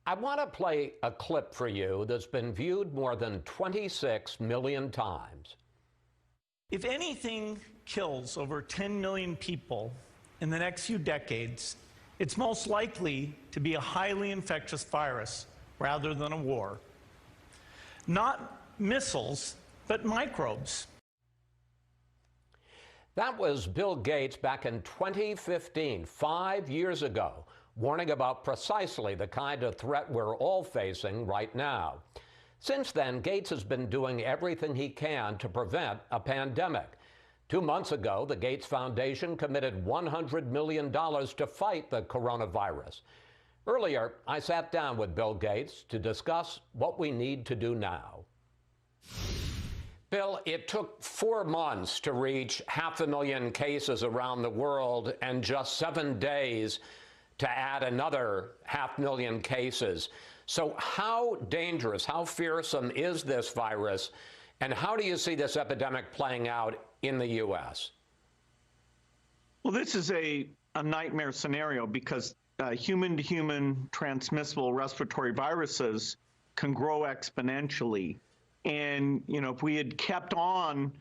I want to play a clip for you that's been viewed more than 26 million times. If anything kills over 10 million people in the next few decades, it's most likely to be a highly infectious virus rather than a war. Not missiles, but microbes. That was Bill Gates back in 2015, 5 years ago, warning about precisely the kind of threat we're all facing right now. Since then, Gates has been doing everything he can to prevent a pandemic. 2 months ago, the Gates Foundation committed $100 million to fight the coronavirus. Earlier, I sat down with Bill Gates to discuss what we need to do now. Bill, it took 4 months to reach 500,000 cases around the world and just 7 days to add another 500,000 cases. So how dangerous, how fearsome is this virus, and how do you see this epidemic playing out in the U.S.? Well, this is a nightmare scenario because human-to-human transmissible respiratory viruses can grow exponentially. And, if we had kept on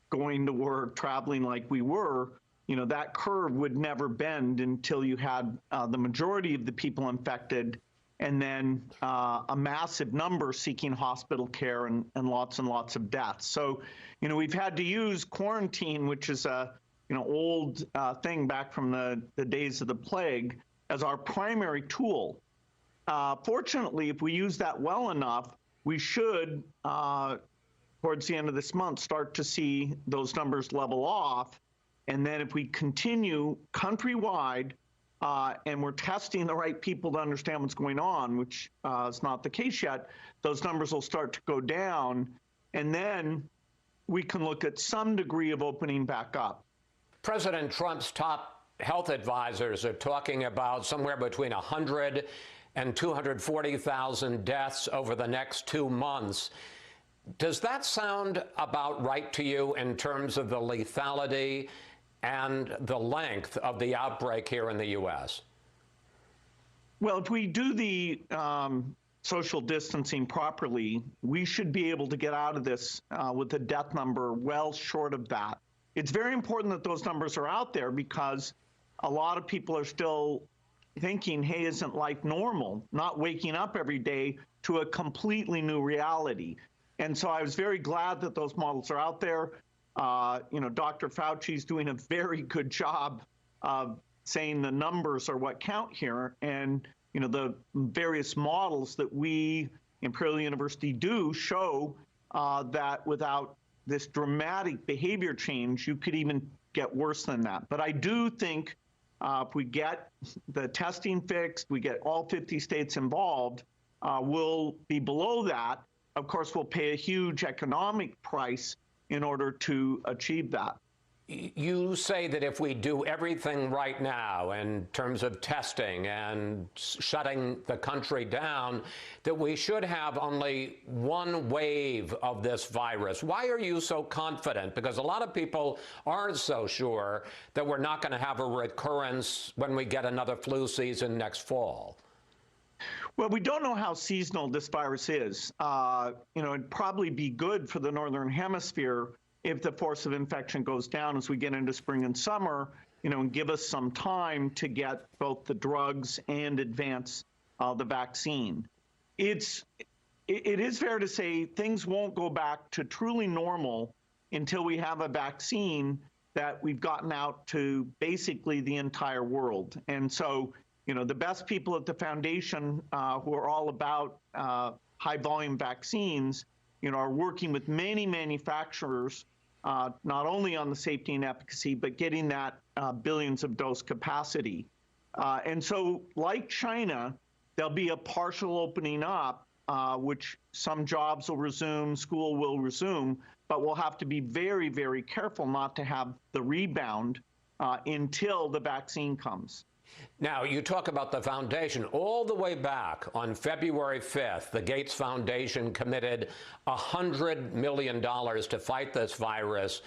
going to work, traveling like we were, that curve would never bend until you had the majority of the people infected and then a massive number seeking hospital care and lots of deaths. So, we've had to use quarantine, which is a old thing back from the days of the plague, as our primary tool. Fortunately, if we use that well enough, we should, towards the end of this month, start to see those numbers level off. And then if we continue countrywide and we're testing the right people to understand what's going on, which is not the case yet, those numbers will start to go down. And then we can look at some degree of opening back up. President Trump's top health advisors are talking about somewhere between 100 and 240,000 deaths over the next 2 months. Does that sound about right to you in terms of the lethality and the length of the outbreak here in the U.S.? Well, if we do the social distancing properly, we should be able to get out of this with a death number well short of that. It's very important that those numbers are out there because a lot of people are still thinking, hey, isn't life normal? Not waking up every day to a completely new reality. And so I was very glad that those models are out there. Dr. Fauci's doing a very good job of saying the numbers are what count here. And, the various models that we, Imperial University, do show that without this dramatic behavior change, you could even get worse than that. But I do think if we get the testing fixed, we get all 50 states involved, we'll be below that. Of course, we'll pay a huge economic price in order to achieve that. You say that if we do everything right now in terms of testing and shutting the country down, that we should have only one wave of this virus. Why are you so confident? Because a lot of people aren't so sure that we're not going to have a recurrence when we get another flu season next fall. Well, we don't know how seasonal this virus is. It'd probably be good for the Northern Hemisphere if the force of infection goes down as we get into spring and summer, and give us some time to get both the drugs and advance the vaccine. It is fair to say things won't go back to truly normal until we have a vaccine that we've gotten out to basically the entire world. And so, the best people at the foundation who are all about high volume vaccines, are working with many manufacturers, not only on the safety and efficacy, but getting that billions of dose capacity. And so like China, there'll be a partial opening up, which some jobs will resume, school will resume, but we'll have to be very, very careful not to have the rebound until the vaccine comes. Now, you talk about the foundation. All the way back on February 5th, the Gates Foundation committed $100 million to fight this virus.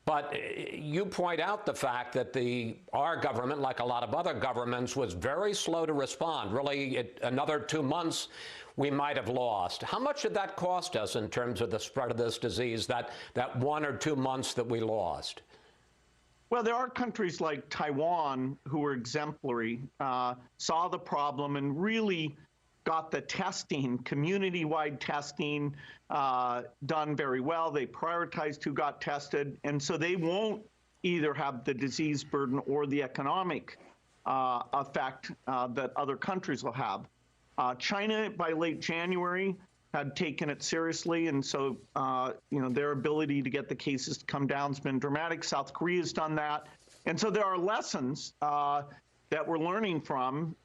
But you point out the fact that our government, like a lot of other governments, was very slow to respond. Really, another 2 months we might have lost. How much did that cost us in terms of the spread of this disease, that 1 or 2 months that we lost? Well, there are countries like Taiwan who were exemplary, saw the problem and really got the testing, community-wide testing, done very well. They prioritized who got tested, and so they won't either have the disease burden or the economic effect that other countries will have. China, by late January, had taken it seriously, and so their ability to get the cases to come down has been dramatic. South Korea's done that, and so there are lessons that we're learning from.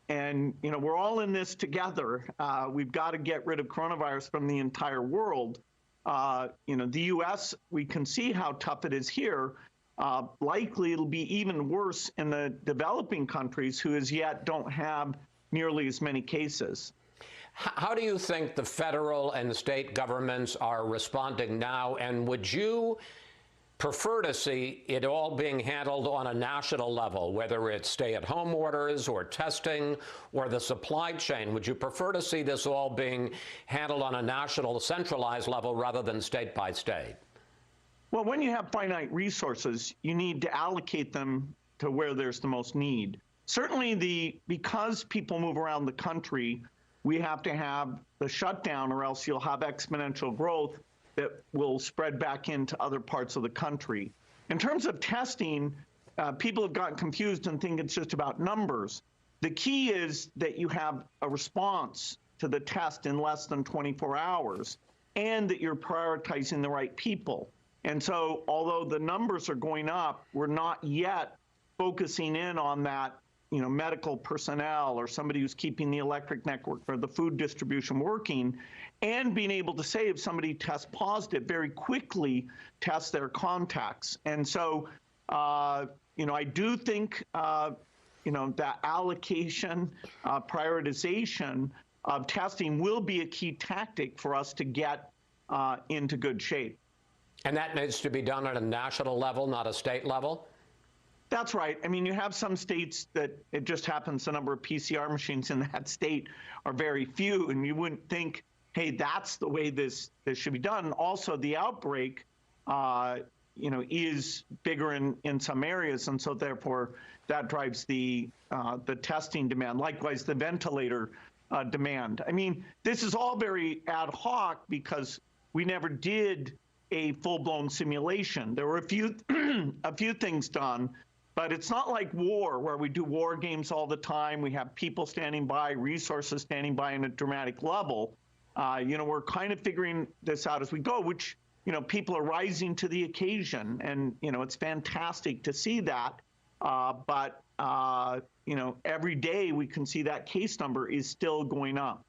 And we're all in this together. We've got to get rid of coronavirus from the entire world. The U.S., we can see how tough it is here. Likely it'll be even worse in the developing countries who as yet don't have nearly as many cases. How do you think the federal and state governments are responding now? And would you prefer to see it all being handled on a national level, whether it's stay-at-home orders or testing or the supply chain? Would you prefer to see this all being handled on a national, centralized level rather than state by state? Well, when you have finite resources, you need to allocate them to where there's the most need. Certainly, because people move around the country, we have to have the shutdown, or else you'll have exponential growth that will spread back into other parts of the country. In terms of testing, people have gotten confused and think it's just about numbers. The key is that you have a response to the test in less than 24 hours and that you're prioritizing the right people. And so although the numbers are going up, we're not yet focusing in on that medical personnel or somebody who's keeping the electric network or the food distribution working, and being able to say if somebody tests positive, very quickly test their contacts. And so, I do think, that allocation, prioritization of testing will be a key tactic for us to get into good shape. And that needs to be done at a national level, not a state level? That's right. I mean, you have some states that it just happens the number of PCR machines in that state are very few, and you wouldn't think, hey, that's the way this should be done. Also, the outbreak, is bigger in some areas, and so therefore that drives the testing demand. Likewise, the ventilator demand. I mean, this is all very ad hoc because we never did a full-blown simulation. There were a few things done. But it's not like war, where we do war games all the time. We have people standing by, resources standing by in a dramatic level. We're kind of figuring this out as we go, which, people are rising to the occasion. And, it's fantastic to see that. But every day we can see that case number is still going up.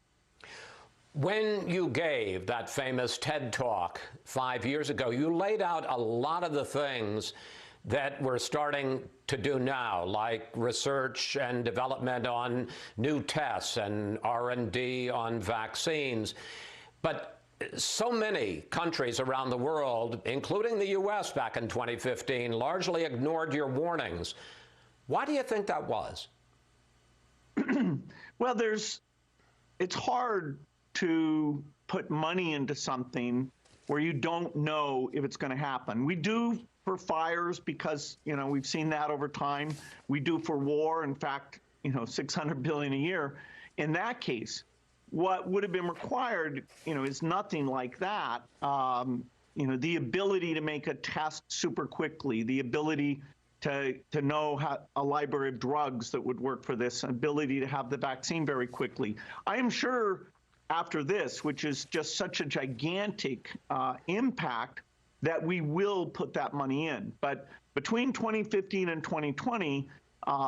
When you gave that famous TED Talk 5 years ago, you laid out a lot of the things that we're starting to do now, like research and development on new tests and R&D on vaccines. But so many countries around the world, including the U.S. back in 2015, largely ignored your warnings. Why do you think that was? Well, it's hard to put money into something where you don't know if it's going to happen. We do for fires because, we've seen that over time. We do for war, in fact, $600 billion a year. In that case, what would have been required, is nothing like that. The ability to make a test super quickly, the ability to know how a library of drugs that would work for this, ability to have the vaccine very quickly. I am sure after this, which is just such a gigantic impact, that we will put that money in. But between 2015 and 2020,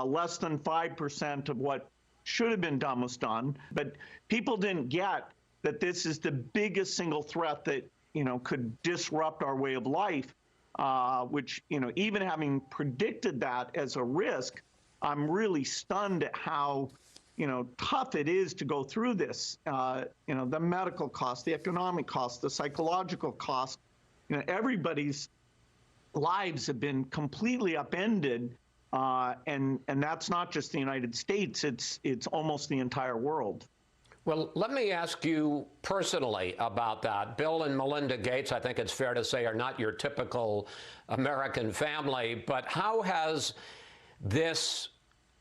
less than 5% of what should have been done was done. But people didn't get that this is the biggest single threat that, could disrupt our way of life, which, even having predicted that as a risk, I'm really stunned at how, tough it is to go through this. The medical cost, the economic cost, the psychological cost. Everybody's lives have been completely upended, and that's not just the United States. It's almost the entire world. Well, let me ask you personally about that. Bill and Melinda Gates, I think it's fair to say, are not your typical American family, but how has this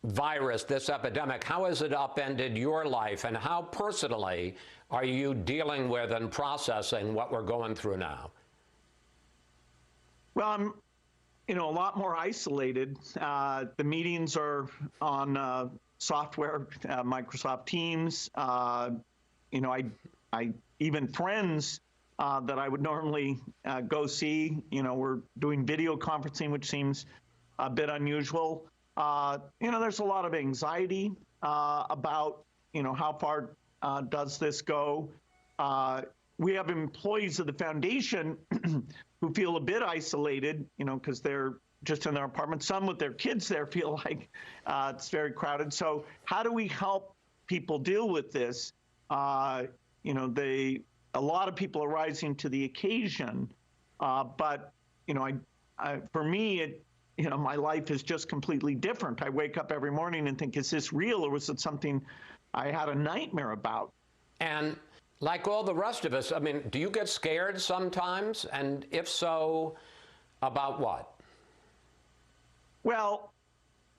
virus, this epidemic, how has it upended your life, and how personally are you dealing with and processing what we're going through now? Well, I'm, a lot more isolated. The meetings are on software, Microsoft Teams. I even friends that I would normally go see, we're doing video conferencing, which seems a bit unusual. There's a lot of anxiety about, how far does this go? We have employees of the foundation who feel a bit isolated, because they're just in their apartment. Some with their kids there feel like it's very crowded. So how do we help people deal with this? A lot of people are rising to the occasion, but for me, my life is just completely different. I wake up every morning and think, is this real, or was it something I had a nightmare about? And like all the rest of us, I mean, do you get scared sometimes? And if so, about what? Well,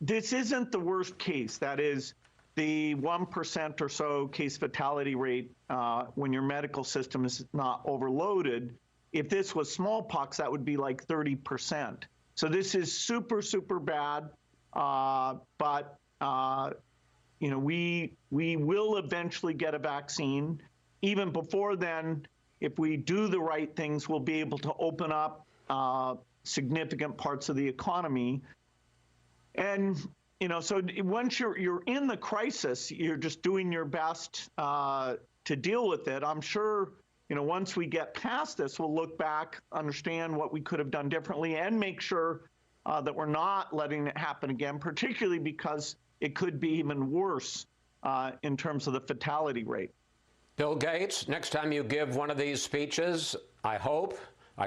this isn't the worst case. That is the 1% or so case fatality rate when your medical system is not overloaded. If this was smallpox, that would be like 30%. So this is super, super bad. But we will eventually get a vaccine. Even before then, if we do the right things, we'll be able to open up significant parts of the economy. And, so once you're in the crisis, you're just doing your best to deal with it. I'm sure, once we get past this, we'll look back, understand what we could have done differently, and make sure that we're not letting it happen again, particularly because it could be even worse in terms of the fatality rate. Bill Gates, next time you give one of these speeches, I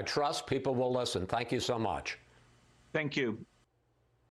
trust people will listen. Thank you so much. Thank you.